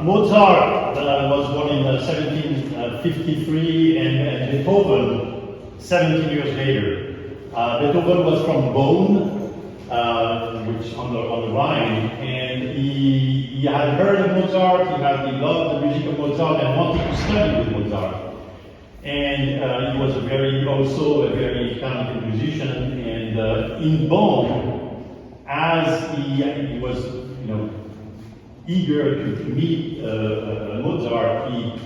Mozart was born in 1753 and Beethoven 17 years later. Beethoven was from Bonn, which on the Rhine, and he had heard of Mozart, he loved the music of Mozart and wanted to study with Mozart. And he was also a very talented musician, and in Bonn, as he was, eager to meet Mozart, he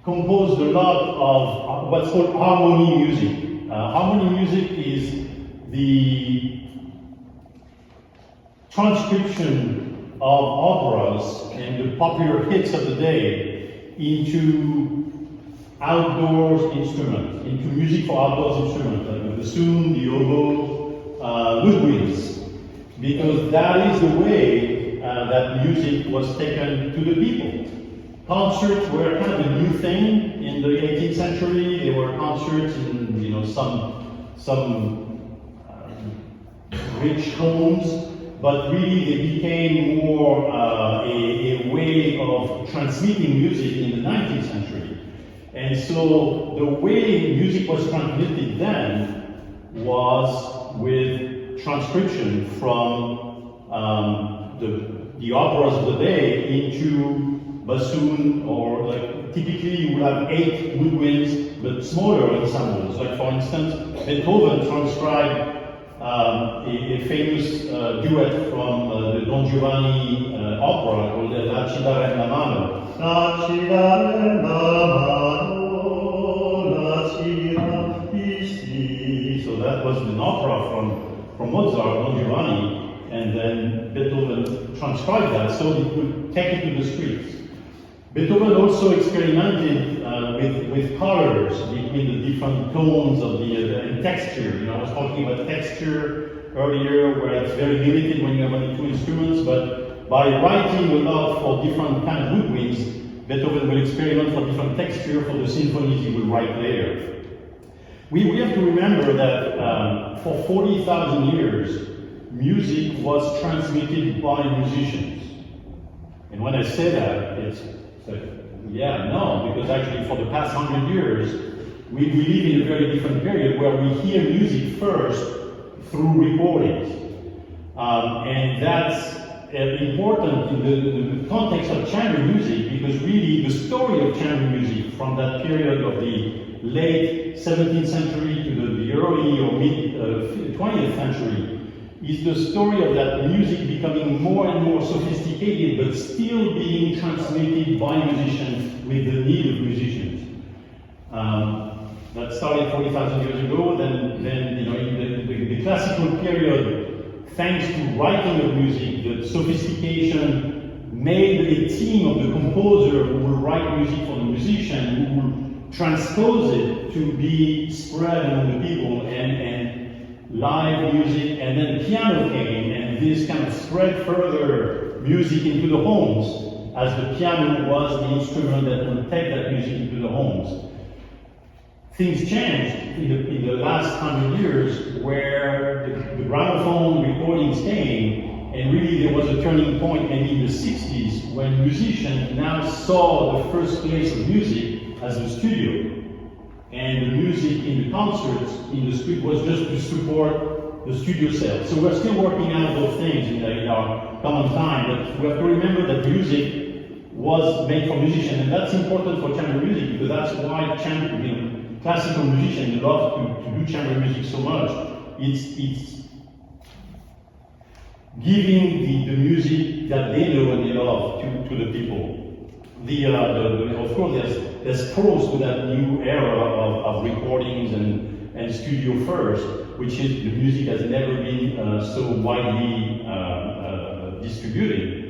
composed a lot of what's called HarmonieMusik. HarmonieMusik is the transcription of operas and the popular hits of the day into outdoors instruments, into music for outdoors instruments, like the bassoon, the oboe, LUDWIGs, because that is the way that music was taken to the people. Concerts were kind of a new thing in the 18th century. There were concerts in some rich homes, but really they became more a way of transmitting music in the 19th century. And so the way music was transmitted then was with transcription from the operas of the day into bassoon, or like typically you will have 8 woodwinds, but smaller ensembles. Like for instance, Beethoven transcribed a famous duet from the Don Giovanni opera called La Ci darem la mano. La ci darem la mano, la ci ici. So that was an opera from Mozart, Don Giovanni, and then Beethoven transcribed that so he could take it to the streets. Beethoven also experimented with colors between the different tones of and texture. I was talking about texture earlier, where it's very limited when you have only 2 instruments, but by writing a lot for different kind of woodwinds, Beethoven will experiment for different texture for the symphonies he will write later. We have to remember that for 40,000 years, music was transmitted by musicians. And when I say that, it's like, because actually for the past 100 years, we live in a very different period where we hear music first through recordings. And that's important in the context of chamber music, because really the story of chamber music from that period of the late 17th century to the early or mid 20th century is the story of that music becoming more and more sophisticated, but still being transmitted by musicians with the need of musicians. That started 40,000 years ago. Then in the classical period, thanks to writing of music, the sophistication made a team of the composer who will write music for the musician, who will transpose it to be spread among the people, and live music, and then piano came, and this kind of spread further music into the homes, as the piano was the instrument that would take that music into the homes. Things changed in the last 100 years, where the gramophone recordings came, and really there was a turning point maybe in the 60s when musicians now saw the first place of music as the studio. And the music in the concerts in the street was just to support the studio sales. So we're still working out those things in our common time, but we have to remember that music was made for musicians, and that's important for chamber music, because that's why classical musicians love to do chamber music so much. It's giving the music that they know and they love to the people. Of course, there's pros to that new era of recordings and studio first, which is the music has never been so widely distributed.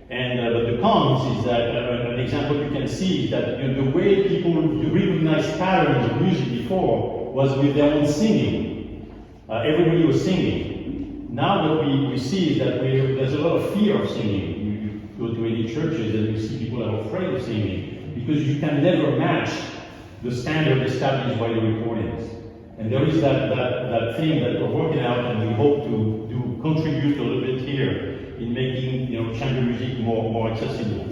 But the cons is that an example you can see is that the way people recognized patterns of music before was with their own singing. Everybody was singing. Now what we see is that there's a lot of fear of singing. Go to any churches and you see people are afraid of singing, because you can never match the standard established by the recordings. And there is that thing that we're working out, and we hope to contribute a little bit here, in making chamber music more accessible.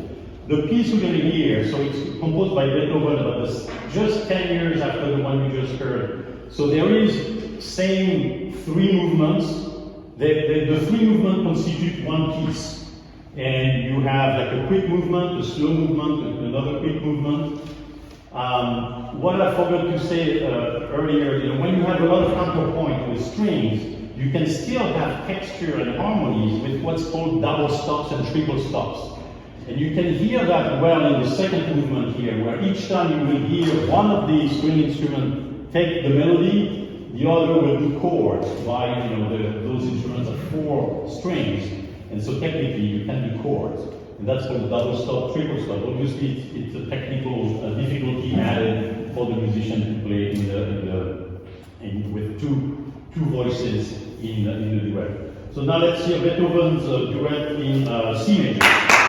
The piece we're going to hear, so it's composed by Beethoven about just 10 years after the one you just heard. So there is same 3 movements. The 3 movements constitute one piece. And you have like a quick movement, a slow movement, another quick movement. What I forgot to say earlier, when you have a lot of counterpoint with strings, you can still have texture and harmonies with what's called double stops and triple stops. And you can hear that well in the second movement here, where each time you will hear one of the string instruments take the melody, the other will do chords. Why? Those instruments have 4 strings, and so technically you can do chords. And that's called double stop, triple stop. Obviously, it's a technical difficulty added for the musician to play with two voices in the duet. So now let's hear Beethoven's duet in C major.